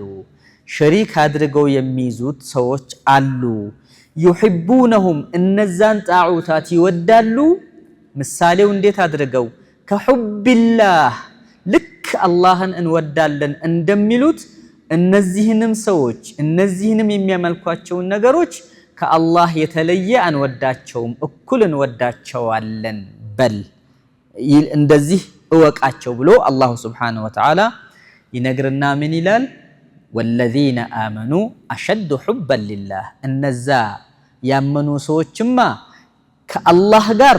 ሸሪክ አድርገው የሚይዙት ሰዎች አሉ። ዩሒቡነሁም እነዛን ጣዖታት ይወዳሉ። ምሳሌው እንዴት አድርገው? ከሑቢላህ ልክ አላህን እንወዳለን እንደሚሉት እነዚህንም ሰዎች እነዚህንም የሚያመልኳቸውን ነገሮች ከአላህ የተለየ አንወዳቸውም፣ እኩል እንወዳቸዋለን። በል እንደዚህ እወቃቸው ብሎ አላሁ ሱብሓነሁ ወተዓላ ይነግርና ምን ይላል? ወለዚነ አመኑ አሸዱ ሑበን ሊላህ እነዛ ያመኑ ሰዎችማ ከአላህ ጋር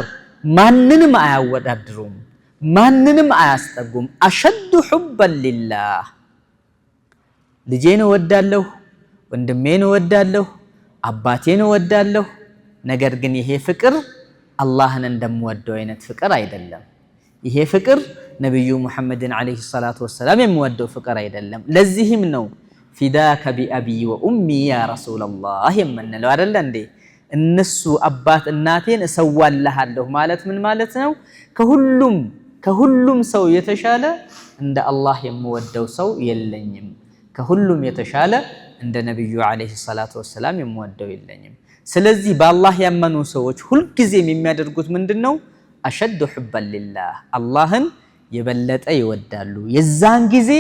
ማንንም አያወዳድሩም፣ ማንንም አያስጠጉም። አሸዱ ሑበን ሊላህ ልጄን እወዳለሁ፣ ወንድሜን እወዳለሁ፣ አባቴን እወዳለሁ። ነገር ግን ይሄ ፍቅር አላህን እንደምወደው አይነት ፍቅር አይደለም። ይሄ ፍቅር ነብዩ ሙሐመድን አለይሂ ሰላቱ ወሰላም የሚወደው ፍቅር አይደለም። ለዚህም ነው ፊዳከ ቢአቢ ወኡሚ ያ ረሱለላህ የምንለው አይደለ እንዴ? እነሱ አባት እናቴን እሰዋልሃለሁ ማለት ምን ማለት ነው? ከሁሉም ሰው የተሻለ እንደ አላህ የምወደው ሰው የለኝም ከሁሉም የተሻለ እንደ ነብዩ አለይሂ ሰላቱ ወሰለም የምወደው የለኝም ስለዚህ በአላህ ያመኑ ሰዎች ሁሉ ጊዜም የሚያደርጉት ምንድነው አሸዱ ሑበን ሊላህ አላህን የበለጠ ይወዳሉ የዛን ጊዜ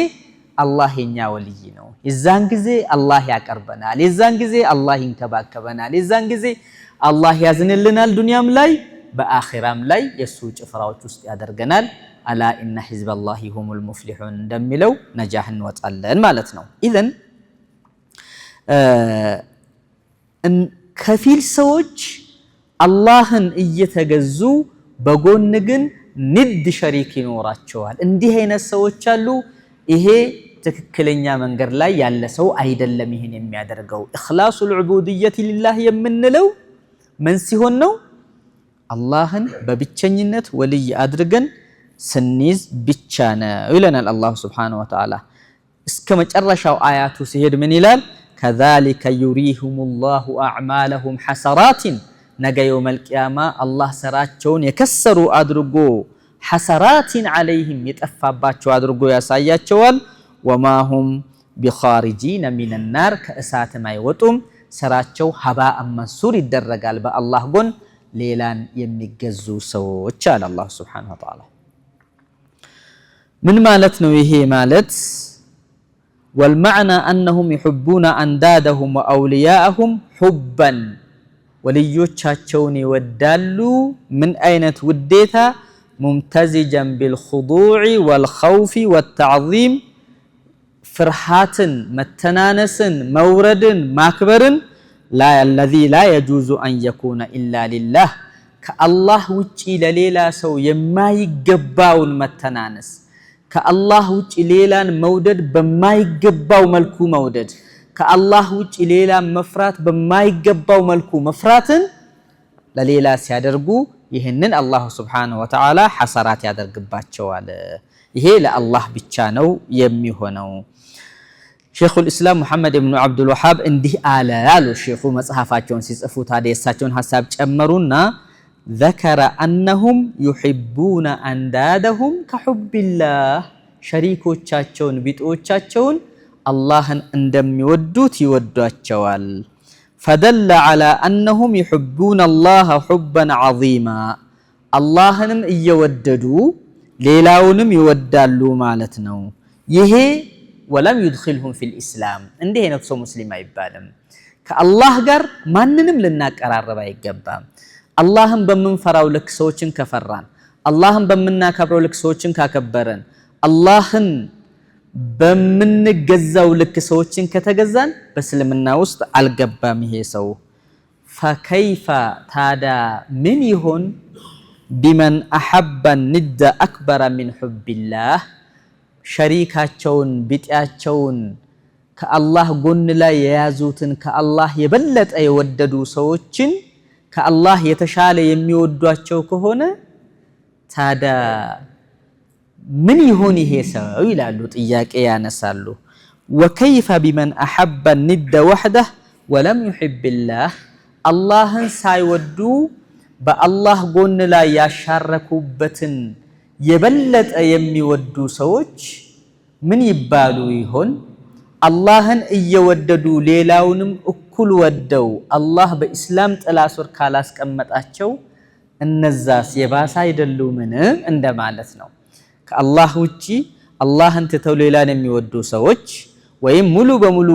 አላህ የኛ ወልይ ነው የዛን ጊዜ አላህ ያቀርበናል የዛን ጊዜ አላህ ይንከባከበናል የዛን ጊዜ አላህ ያዝንልናል ዱንያም ላይ በአኺራም ላይ የሱ ጭፍራዎች ውስጥ ያደርገናል አላ ኢነ ሒዝበላሂ ሁሙል ሙፍሊሑን እንደሚለው ነጃህ እንወጣለን ማለት ነው ኢዘን ከፊል ሰዎች አላህን እየተገዙ በጎን ግን ንድ ሸሪክ ይኖራቸዋል እንዲህ አይነት ሰዎች አሉ ይሄ ትክክለኛ መንገድ ላይ ያለ ሰው አይደለም ይሄን የሚያደርገው ኢኽላሱል ዑቡድየቲ ሊላህ የምንለው ምን ሲሆን ነው አላህን በብቸኝነት ወልይ አድርገን ስንይዝ ብቻ ነው ይለናል አላህ Subhanahu Wa Ta'ala እስከ መጨረሻው አያቱ ሲሄድ ምን ይላል كذلك يريهم الله أعمالهم حسرات ነገ የውመል ቂያማ አላህ ሰራቸውን የከሰሩ አድርጎ حسرات عليهم የጠፋባቸው አድርጎ ያሳያቸዋል وما هم بخارجين من النار ከእሳትም አይወጡም ሰራቸው ሀባአ መንሱር ይደረጋል በአላህ ጎን ሌላን የሚገዙ ሰዎች አለ አላህ Subhanahu Wa Ta'ala ምን ማለት ነው ይሄ ማለት والمعنى أنهم يحبون أندادهم وأولياءهم حبا وليوቻቸውን ይወዳሉ من أين توديتا ممتزجا بالخضوع والخوف والتعظيم فرحات متنانس مورد ماكبر لا الذي لا يجوز أن يكون إلا لله كالله وجي لليلا سو يما يقباون متنانس كالله وجي ليلان مودد بما يقباو ملكو مودد كالله وجي ليلان مفرات بما يقباو ملكو مفراتن لليلا سيادرقو ይህንን አላህ Subhanahu Wa Ta'ala ሐሰራት ያደርግባቸዋል ይሄ ለአላህ ብቻ ነው የሚሆነው ሼኹል ኢስላም ሙሐመድ ኢብኑ አብዱል ወሃብ እንዲህ አለ ያሉ ሼኹ መጽሐፋቸውን ሲጽፉ ታዲያ የሳቸውን ሐሳብ ጨመሩና ذكر أنهم يحبون أندادهم كحب الله ሸሪኮቻቸውን ቢጦቻቸውን አላህን እንደሚወዱት ይወዷቸዋል فدل على أنهم يحبون الله حبا عظيما اللهنم يوددوا ليلاونم يودالو مالتنا يهي ولم يدخلهم في الإسلام عنده نفسه مسلم يبالم كالله قر ماننم لنا قرارب يقبام اللهم بمن فراو لك سوچن كفران اللهم بمنا كبرو لك سوچن ككبرن اللهن በምንገዛው ልክ ሰዎችን ከተገዛን በእስልምና ውስጥ አልገባም ይሄ ሰው فكيف ታዳ ምን ይሆን بمن احب الند اكبر من حب الله ሸሪካቸውን ቢጤያቸውን ከአላህ ጎን ላይ የያዙትን ከአላህ የበለጠ የወደዱ ሰዎችን ከአላህ የተሻለ የሚወዷቸው ከሆነ ታዳ ምን ይሆን ይሄ ሰው ይላሉ ጥያቄ ያነሳሉ وكيف بمن احب الند وحده ولم يحب الله አላህን ሳይወዱ በአላህ ጎን ላይ ያሻረኩበትን የበለጠ የሚወዱ ሰዎች ምን ይባሉ ይሆን አላህን እየወደዱ ሌላውንም እኩል ወደው አላህ በእስላም ጥላ ስር ካላስቀመጣቸው እነዛስ የባሰ አይደሉምን እንደማለት ነው ከአላህ ውጪ አላህን ተተው ሌላን የሚወዱ ሰዎች ወይም ሙሉ በሙሉ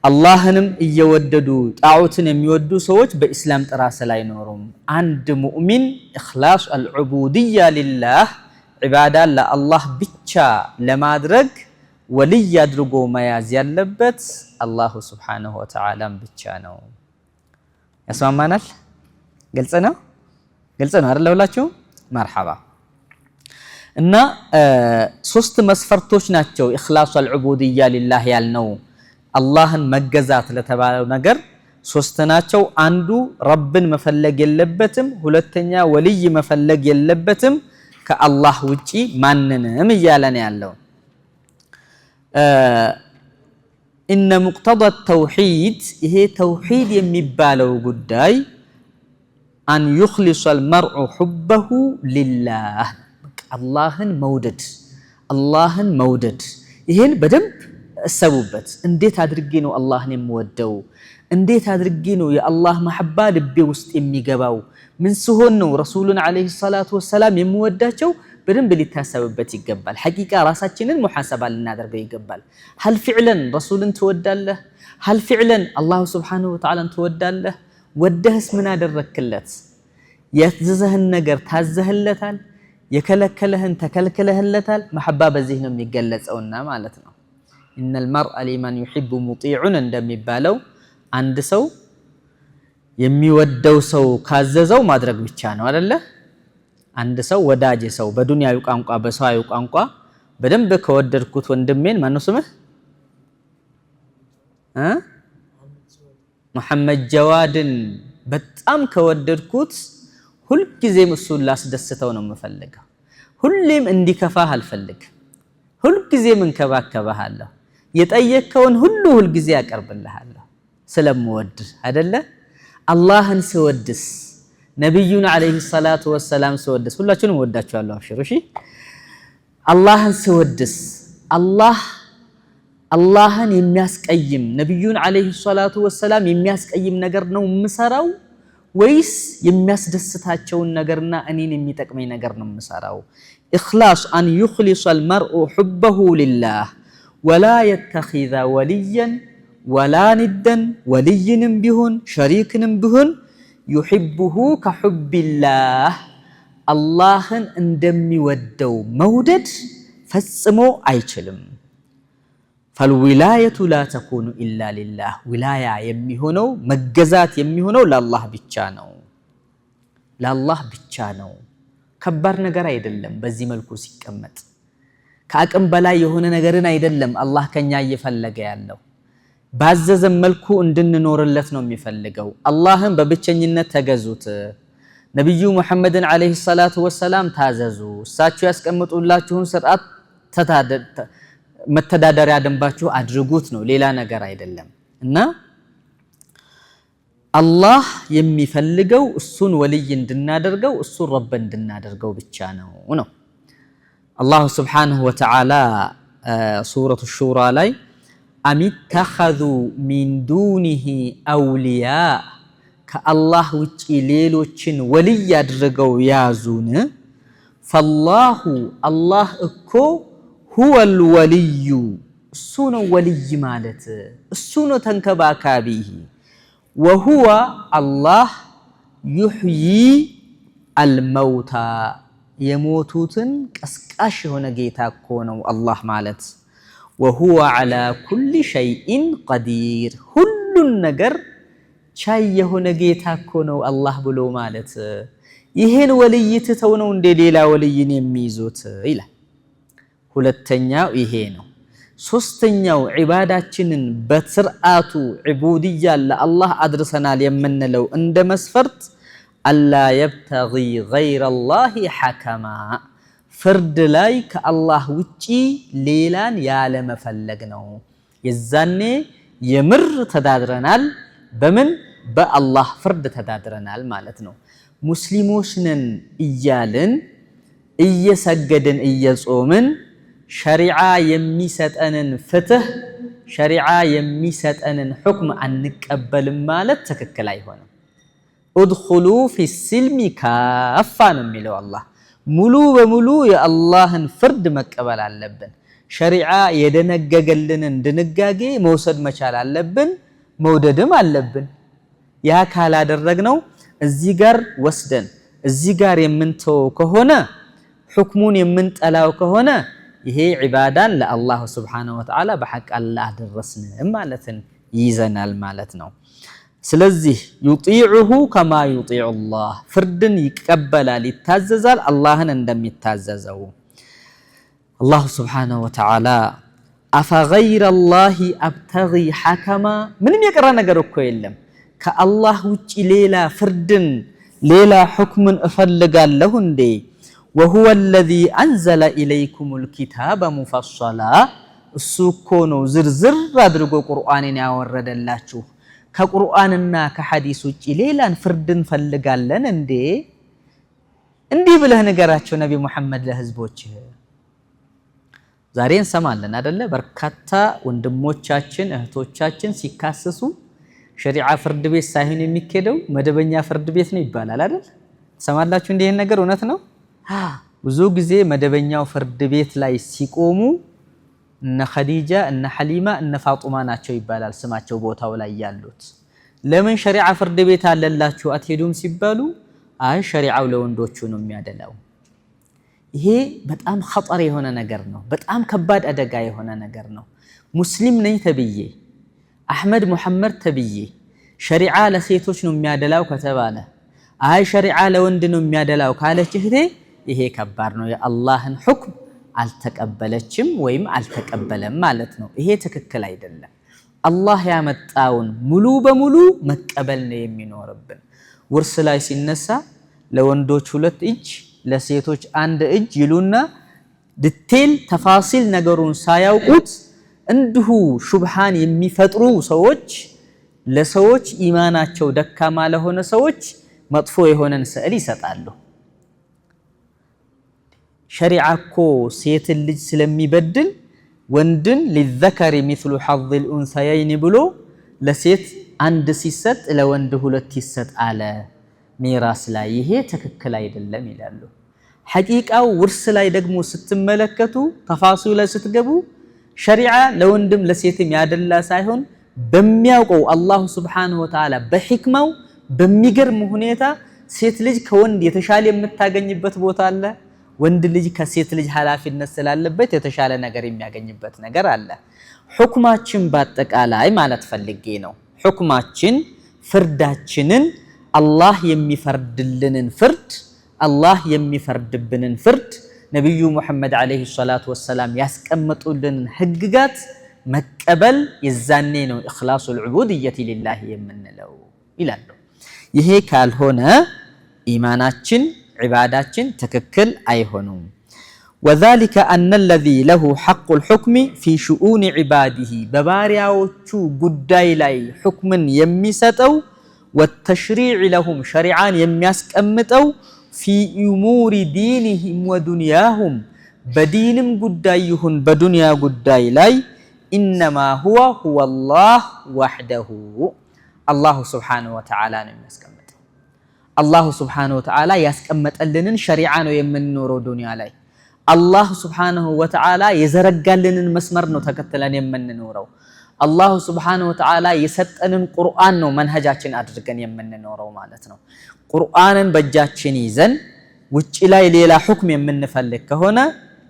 አላህንም እየወደዱ ጣዖትን የሚወዱ ሰዎች በእስላም ጥራ ስር አይኖሩም አንድ ሙእሚን ኢኽላስ አልዑቡድያ ሊላህ ዒባዳ ለአላህ ብቻ ለማድረግ ወልይ አድርጎ መያዝ ያለበት አላህ Subhanahu Wa Ta'ala ብቻ ነው ያስማማናል ግልጽ ነው አይደል ሁላችሁ መርሐባ እና ሶስት መስፈርቶች ናቸው ኢኽላስ አልዑቡድያ ሊላህ ያልነው አላህን መገዛት ለተባለው ነገር ሶስት ናቸው አንዱ ረብን መፈለግ የለበትም ሁለተኛ ወልይ መፈለግ የለበትም ከአላህ ውጪ ማንንም እያለን ያለው إن مقتضى التوحيد ይሄ ተውሂድ የሚባለው ጉዳይ أن يخلص المرء حبه لله አላህን መውደድ ይሄን በደንብ እሰቡበት። እንዴት አድርጌ ነው አላህን የምወደው? እንዴት አድርጌ ነው የአላህ መሐባ ልቤ ውስጥ የሚገባው? ምን ሲሆን ነው ረሱሉን አለይሂ ሰላቱ ወሰላም የምወዳቸው? በደንብ ሊታሰብበት ይገባል። ሐቂቃ ራሳችንን ሙሐሰባ ልናደርገው ይገባል። ሀል ፊዕለን ረሱልን ትወዳለህ? ሀል ፊዕለን አላሁ ሱብሓነሁ ወተዓላን ትወዳለህ? ወደህስ ምን አደረክለት? ያዘዘህን ነገር ታዘህለታል? የከለከለህን ተከልክለህለታል? መሐባ በዚህ ነው የሚገለጸውና ማለት ነው። ኢነል መርአ ሊመን ዩሒቡ ሙጢዑን እንደሚባለው አንድ ሰው የሚወደው ሰው ካዘዘው ማድረግ ብቻ ነው አይደለ? አንድ ሰው ወዳጅ ሰው በዱንያዊ ቋንቋ በሰዋዊ ቋንቋ በደንብ ከወደድኩት ወንድሜን ማነው ስምህ? መሐመድ ጀዋድን በጣም ከወደድኩት ሁልጊዜም እሱን ላስደስተው ነው የምፈልገው። ሁሌም እንዲከፋህ አልፈልግም። ሁልጊዜም እንከባከባለሁ። የጠየከውን ሁሉ ሁልጊዜ ያቀርብልሃለሁ ስለምወድ አይደለ? አላህን ስወድስ ነብዩን አለይሂ ሰላቱ ወሰላም ስወድስ ሁላችሁንም ወዳችኋለሁ። አብሽሩ እሺ። አላህን ስወድስ አላህን የሚያስቀይም ነብዩን አለይሂ ሰላቱ ወሰላም የሚያስቀይም ነገር ነው የምሰራው ወይስ የሚያስደስታቸውን ነገርና እኔን የሚጠቅመኝ ነገር ነው የምሰራው? ኢኽላስ አን ይኽሊሰ አልመርኡ ሑበሁ ሊላህ ወላ የተኺዘ ወልየን ወላ ኒደን ወልይንም ቢሆን ሸሪክንም ቢሆን ዩሒቡሁ ከሑቢላህ አላህን እንደሚወደው መውደድ ፈጽሞ አይችልም። ፈልዊላየቱ ላ ተኩኑ ኢላ ሊላህ ዊላያ የሚሆነው መገዛት የሚሆነው ለአላህ ብቻ ነው። ለአላህ ብቻ ነው። ከባድ ነገር አይደለም። በዚህ መልኩ ሲቀመጥ ከአቅም በላይ የሆነ ነገርን አይደለም አላህ ከኛ እየፈለገ ያለው። ባዘዘን መልኩ እንድንኖርለት ነው የሚፈልገው። አላህን በብቸኝነት ተገዙት። ነብዩ ሙሐመድን አለይሂ ሰላቱ ወሰላም ታዘዙ። እሳቸው ያስቀምጡላችሁን ስርዓት መተዳደሪያ ደንባችሁ አድርጉት ነው፣ ሌላ ነገር አይደለም። እና አላህ የሚፈልገው እሱን ወልይ እንድናደርገው እሱን ረብ እንድናደርገው ብቻ ነው። አላሁ ስብሓነሁ ወተዓላ ሱረቱ ሹራ ላይ አሚተኸዙ ሚን ዱኒሂ አውሊያ ከአላህ ውጪ ሌሎችን ወልይ አድርገው ያዙን። ፈላሁ አላህ እኮ ሁወል ወልዩ እሱ ነው ወልይ ማለት እሱ ነው ተንከባካቢ። ወሁወ አላህ ዩሕዪ አልመውታ የሞቱትን ቀስቃሽ የሆነ ጌታ እኮ ነው አላህ ማለት። ወሁወ ዐላ ኩሊ ሸይኢን ቀዲር ሁሉን ነገር ቻይ የሆነ ጌታ እኮ ነው አላህ ብሎ ማለት። ይሄን ወልይ ትተው ነው እንደ ሌላ ወልይን የሚይዙት ይላል። ሁለተኛው ይሄ ነው። ሶስተኛው ዒባዳችንን በስርዓቱ ዒቡድያ ለአላህ አድርሰናል የምንለው እንደ መስፈርት አላ የብተጊ ገይረላሂ ሐከማ ፍርድ ላይ ከአላህ ውጪ ሌላን ያለ መፈለግ ነው። የዛኔ የምር ተዳድረናል። በምን? በአላህ ፍርድ ተዳድረናል ማለት ነው። ሙስሊሞች ነን እያልን እየሰገድን እየጾምን ሸሪዓ የሚሰጠንን ፍትህ ሸሪዓ የሚሰጠንን ሁክም አንቀበልም ማለት ትክክል አይሆንም። ኡድኹሉ ፊስልሚ ካፋ ነው የሚለው አላህ። ሙሉ በሙሉ የአላህን ፍርድ መቀበል አለብን። ሸሪዓ የደነገገልንን ድንጋጌ መውሰድ መቻል አለብን፣ መውደድም አለብን። ያ ካላደረግነው እዚህ ጋር ወስደን እዚህ ጋር የምንተወው ከሆነ ሁክሙን የምንጠላው ከሆነ ይሄ ዒባዳን ለአላህ ሱብሓነሁ ወተዓላ በሐቅ አላደረስንም ማለትን ይዘናል ማለት ነው። ስለዚህ ዩጢዑሁ ከማ ዩጢዑ አላህ ፍርድን ይቀበላል ይታዘዛል አላህን እንደሚታዘዘው። አላሁ ሱብሓነሁ ወተዓላ አፈገይረላሂ አብተጊ ሐከማ ምንም የቀረ ነገር እኮ የለም። ከአላህ ውጪ ሌላ ፍርድን ሌላ ሁክምን እፈልጋለሁ እንዴ? ወሁወ አለዚ አንዘለ ኢለይኩሙል ኪታበ ሙፈሰላ እሱ እኮ ነው ዝርዝር አድርጎ ቁርአንን ያወረደላችሁ። ከቁርአንና ከሐዲስ ውጪ ሌላን ፍርድ እንፈልጋለን እንዴ? እንዲህ ብለህ ንገራቸው ነቢ መሐመድ ለህዝቦች። ዛሬ እንሰማለን አይደለ? በርካታ ወንድሞቻችን እህቶቻችን ሲካሰሱ ሸሪዓ ፍርድ ቤት ሳይሆን የሚከደው መደበኛ ፍርድ ቤት ነው ይባላል አይደል? ሰማላችሁ እንዲህ ነገር እውነት ነው? ብዙ ጊዜ መደበኛው ፍርድ ቤት ላይ ሲቆሙ እነ ኸዲጃ እነ ሐሊማ እነ ፋጡማ ናቸው ይባላል ስማቸው ቦታው ላይ ያሉት። ለምን ሸሪዓ ፍርድ ቤት አለላችሁ አትሄዱም ሲባሉ አይ ሸሪዓው ለወንዶቹ ነው የሚያደላው። ይሄ በጣም ኸጠር የሆነ ነገር ነው። በጣም ከባድ አደጋ የሆነ ነገር ነው። ሙስሊም ነኝ ተብዬ አህመድ ሙሐመድ ተብዬ ሸሪዓ ለሴቶች ነው የሚያደላው ከተባለ አይ ሸሪዓ ለወንድ ነው የሚያደላው ካለች እህቴ ይሄ ከባድ ነው። የአላህን ሁክም አልተቀበለችም ወይም አልተቀበለም ማለት ነው። ይሄ ትክክል አይደለም። አላህ ያመጣውን ሙሉ በሙሉ መቀበል ነው የሚኖርብን። ውርስ ላይ ሲነሳ ለወንዶች 2 እጅ ለሴቶች 1 እጅ ይሉና ዲቴል ተፋሲል ነገሩን ሳያውቁት እንዲሁ ሹብሃን የሚፈጥሩ ሰዎች ለሰዎች ኢማናቸው ደካማ ለሆነ ሰዎች መጥፎ የሆነን ስዕል ይሰጣሉ። ሸሪዓ እኮ ሴትን ልጅ ስለሚበድል ወንድን ሊዘከሪ ሚስሉ ሐظል ኡንሰየይን ብሎ ለሴት 1 ሲሰጥ ለወንድ 2 ይሰጥ አለ ሚራስ ላይ። ይሄ ትክክል አይደለም ይላሉ። ሐቂቃው ውርስ ላይ ደግሞ ስትመለከቱ ተፋሲሉ ላይ ስትገቡ ሸሪዓ ለወንድም ለሴትም ያደላ ሳይሆን በሚያውቀው አላሁ ሱብሓነሁ ወተዓላ በሕክማው በሚገርም ሁኔታ ሴት ልጅ ከወንድ የተሻለ የምታገኝበት ቦታ አለ። ወንድ ልጅ ከሴት ልጅ ኃላፊነት ስላለበት የተሻለ ነገር የሚያገኝበት ነገር አለ። ሁክማችን በአጠቃላይ ማለት ፈልጌ ነው። ሁክማችን ፍርዳችንን አላህ የሚፈርድልንን ፍርድ አላህ የሚፈርድብንን ፍርድ ነብዩ መሐመድ አለይሂ ሰላቱ ወሰላም ያስቀመጡልንን ህግጋት መቀበል የዛኔ ነው ኢኽላሱል ዑቡድየቲ ሊላህ የምንለው ይላሉ። ይሄ ካልሆነ ኢማናችን ዒባዳችን ትክክል አይሆኑም። ወዛሊከ አነ አለዚ ለሁ ሐቁል ሑክሚ ፊ ሽኡኒ ዒባዲሂ በባሪያዎቹ ጉዳይ ላይ ሑክምን የሚሰጠው ወተሽሪዕ ለሁም ሸሪዓን የሚያስቀምጠው ፊ ኡሙሪ ዲኒሂም ወዱንያሁም በዲንም ጉዳይ ይሁን በዱንያ ጉዳይ ላይ ኢነማ ሁወ አላህ ወሕደሁ አላሁ ሱብሓነሁ ወተዓላ ነው የሚያስቀምጠው። አላሁ ሱብሓነሁ ወተዓላ ያስቀመጠልንን ሸሪዓ ነው የምንኖረው ዱንያ ላይ። አላሁ ሱብሓነሁ ወተዓላ የዘረጋልንን መስመር ነው ተከትለን የምንኖረው። አላሁ ሱብሓነሁ ወተዓላ የሰጠንን ቁርአን ነው መንሀጃችን አድርገን የምንኖረው ማለት ነው። ቁርአንን በእጃችን ይዘን ውጪ ላይ ሌላ ሁክም የምንፈልግ ከሆነ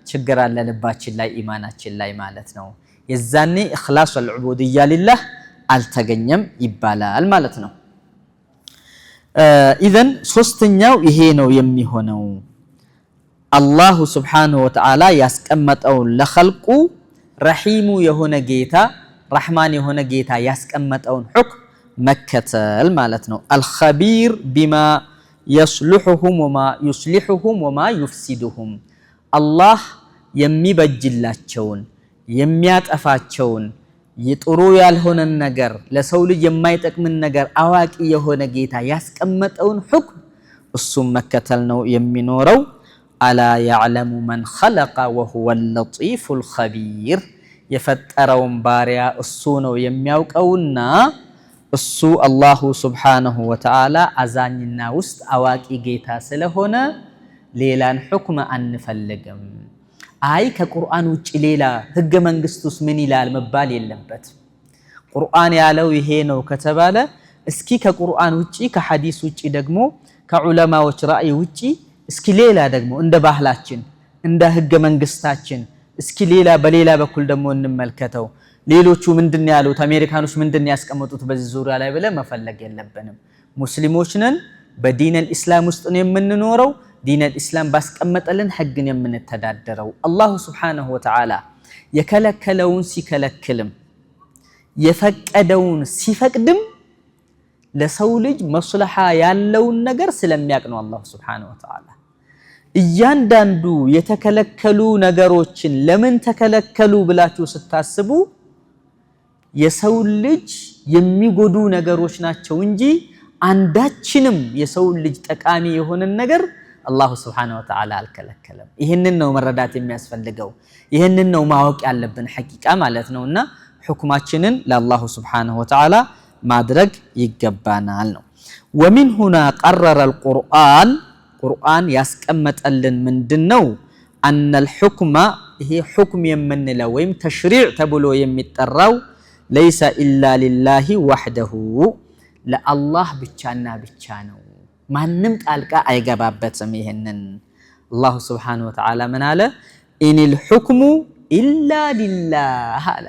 ችግር አለ ልባችን ላይ ኢማናችን ላይ ማለት ነው። የዛኔ ኢኽላሱል ዑቡድያ ሊላህ አልተገኘም ይባላል ማለት ነው። ኢዘን ሶስተኛው ይሄ ነው የሚሆነው። አላሁ ሱብሓነሁ ወተዓላ ያስቀመጠውን ለኸልቁ ረሒሙ የሆነ ጌታ ረሕማን የሆነ ጌታ ያስቀመጠውን ሁክም መከተል ማለት ነው። አልኸቢር ቢማ የስሉሑሁም ወማ ዩስሊሑሁም ወማ ዩፍሲዱሁም አላህ የሚበጅላቸውን የሚያጠፋቸውን የጥሩ ያልሆነን ነገር ለሰው ልጅ የማይጠቅምን ነገር አዋቂ የሆነ ጌታ ያስቀመጠውን ሁክም እሱም መከተል ነው የሚኖረው። አላ ያዕለሙ መን ኸለቀ ወሁወል ለጢፉል ኸቢር የፈጠረውን ባሪያ እሱ ነው የሚያውቀውና እሱ አላሁ ሱብሓነሁ ወተዓላ አዛኝና ውስጥ አዋቂ ጌታ ስለሆነ ሌላን ሁክም አንፈልግም። አይ ከቁርአን ውጪ ሌላ ህገ መንግስቱስ ምን ይላል መባል የለበት። ቁርአን ያለው ይሄ ነው ከተባለ እስኪ ከቁርአን ውጪ ከሐዲስ ውጪ ደግሞ ከዑለማዎች ራእይ ውጪ እስኪ ሌላ ደግሞ እንደ ባህላችን እንደ ህገ መንግስታችን እስኪ ሌላ በሌላ በኩል ደግሞ እንመልከተው። ሌሎቹ ምንድን ያሉት አሜሪካኖች ምንድን ያስቀመጡት በዚህ ዙሪያ ላይ ብለን መፈለግ የለብንም። ሙስሊሞች ነን። በዲነል ኢስላም ውስጥ ነው የምንኖረው። ዲነል ኢስላም ባስቀመጠልን ህግን የምንተዳደረው። አላሁ ሱብሓነሁ ወተዓላ የከለከለውን ሲከለክልም የፈቀደውን ሲፈቅድም ለሰው ልጅ መስለሓ ያለውን ነገር ስለሚያቅ ነው አላሁ ሱብሓነሁ ወተዓላ። እያንዳንዱ የተከለከሉ ነገሮችን ለምን ተከለከሉ ብላችሁ ስታስቡ የሰው ልጅ የሚጎዱ ነገሮች ናቸው እንጂ አንዳችንም የሰው ልጅ ጠቃሚ የሆነን ነገር አላሁ ሱብሓነሁ ወተዓላ አልከለከለም። ይህንን ነው መረዳት የሚያስፈልገው፣ ይህንን ነው ማወቅ ያለብን ሐቂቃ ማለት ነውና ሁክማችንን ለአላሁ ሱብሓነሁ ወተዓላ ማድረግ ይገባናል ነው። ወሚን ሁና ቀረረ አልቁርአን ቁርአን ያስቀመጠልን ምንድነው? አነል ሁክመ ይሄ ሁክም የምንለው ወይም ተሽሪዕ ተብሎ የሚጠራው ለይሰ ኢላ ሊላሂ ወሕደሁ ለአላህ ብቻና ብቻ ነው። ማንም ጣልቃ አይገባበትም። ይሄንን አላሁ ሱብሓነሁ ወተዓላ ምን አለ? ኢኒል ሁክሙ ኢላ ሊላህ አለ።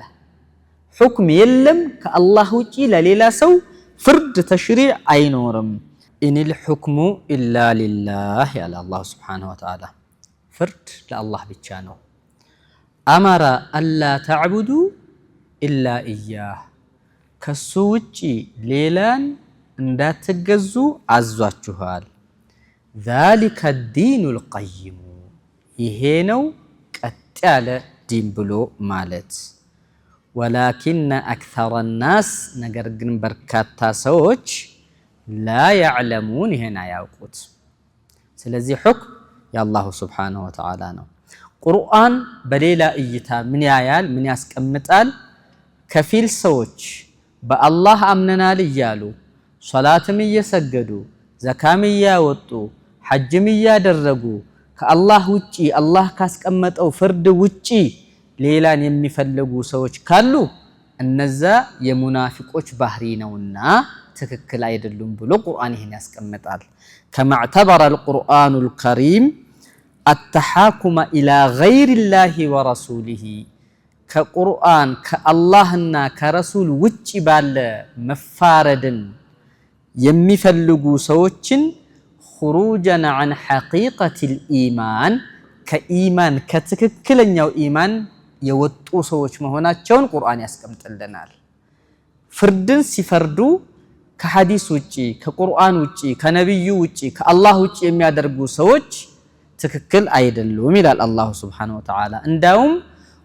ሁክም የለም ከአላህ ውጪ ለሌላ ሰው ፍርድ ተሽሪዕ አይኖርም። ኢኒል ሁክሙ ኢላ ሊላህ ያለ አላሁ ሱብሓነሁ ወተዓላ ፍርድ ለአላህ ብቻ ነው። አመረ አላ ተዕቡዱ ኢላ ኢያህ ከሱ ውጪ ሌላን እንዳትገዙ አዟችኋል። ዛሊከ ዲኑል ቀይሙ ይሄ ነው ቀጥ ያለ ዲን ብሎ ማለት። ወላኪነ አክተረ ናስ ነገር ግን በርካታ ሰዎች ላ ያዕለሙን ይሄን አያውቁት። ስለዚህ ሁክም የአላሁ ሱብሓነሁ ወተዓላ ነው። ቁርአን በሌላ እይታ ምን ያያል? ምን ያስቀምጣል? ከፊል ሰዎች በአላህ አምነናል እያሉ ሶላትም እየሰገዱ ዘካም እያወጡ ሐጅም እያደረጉ ከአላህ ውጪ አላህ ካስቀመጠው ፍርድ ውጪ ሌላን የሚፈልጉ ሰዎች ካሉ እነዛ የሙናፊቆች ባህሪ ነውና ትክክል አይደሉም ብሎ ቁርአን ይሄን ያስቀምጣል። ከማ اعتبر القرآن الكريم التحاكم إلى غير الله ورسوله ከቁርአን ከአላህና ከረሱል ውጪ ባለ መፋረድን የሚፈልጉ ሰዎችን خروجا عن حقيقة الإيمان ከኢማን ከትክክለኛው ኢማን የወጡ ሰዎች መሆናቸውን ቁርአን ያስቀምጥልናል። ፍርድን ሲፈርዱ ከሐዲስ ውጪ ከቁርአን ውጪ ከነብዩ ውጪ ከአላህ ውጪ የሚያደርጉ ሰዎች ትክክል አይደሉም ይላል አላሁ ሱብሓነሁ ወተዓላ። እንዳውም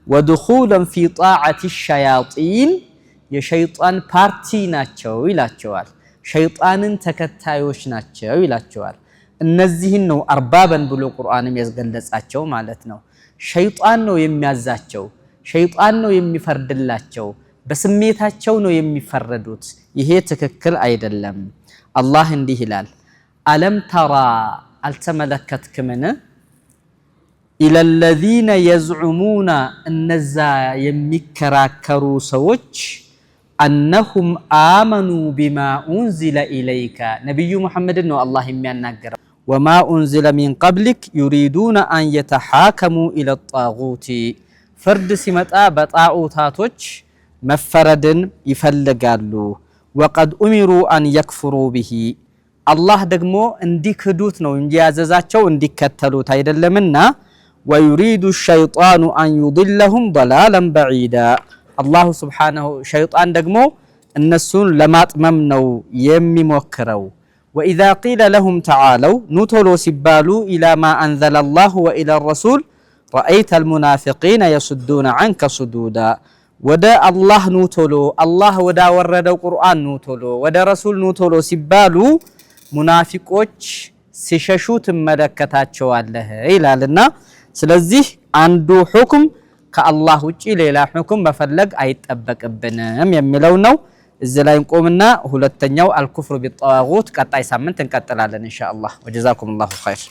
ወድኹለን ፊ ጣዓቲ ሸያጢን የሸይጣን ፓርቲ ናቸው ይላቸዋል። ሸይጣንን ተከታዮች ናቸው ይላቸዋል። እነዚህን ነው አርባበን ብሎ ቁርአንም ያስገለጻቸው ማለት ነው። ሸይጣን ነው የሚያዛቸው፣ ሸይጣን ነው የሚፈርድላቸው፣ በስሜታቸው ነው የሚፈረዱት። ይሄ ትክክል አይደለም። አላህ እንዲህ ይላል፣ አለም ተራ አልተመለከትክምን? ኢለለዚነ የዝዑሙና እነዛ የሚከራከሩ ሰዎች አነሁም አመኑ ቢማ ኡንዚለ ኢለይከ ነቢዩ ሙሐመድን ነው አላህ የሚያናገረው። ወማ ኡንዚለ ሚን ቀብሊክ ዩሪዱነ አን የተሓከሙ ኢለ ጣጉቲ ፍርድ ሲመጣ በጣዖታቶች መፈረድን ይፈልጋሉ። ወቀድ ኡሚሩ አን የክፍሩ ቢሂ አላህ ደግሞ እንዲክዱት ነው እንጂ ያዘዛቸው እንዲከተሉት አይደለምና። ወዩሪዱ ሸይጣኑ አን ዩድለሁም ضላላን በዒዳ አላሁ ሱብሓነሁ ሸይጣን ደግሞ እነሱን ለማጥመም ነው የሚሞክረው። ወኢዛ ቂለ ለሁም ተዓለው ኑቶሎ ሲባሉ ኢላ ማ አንዘለ አላሁ ወኢላ ረሱል ረአይተ አልሙናፊቂነ የሱዱነ ዐንከ ሱዱዳ ወደ አላህ ኑቶሎ አላህ ወዳወረደው ቁርአን ኑቶሎ ወደ ረሱል ኑቶሎ ሲባሉ ሙናፊቆች ሲሸሹ ትመለከታቸዋለህ ይላልና። ስለዚህ አንዱ ሁክም ከአላህ ውጪ ሌላ ሁክም መፈለግ አይጠበቅብንም የሚለው ነው። እዚህ ላይ እንቆምና ሁለተኛው አልኩፍሩ ቢጣዋጉት ቀጣይ ሳምንት እንቀጥላለን ኢንሻአላህ። ወጀዛኩሙላሁ ኸይር።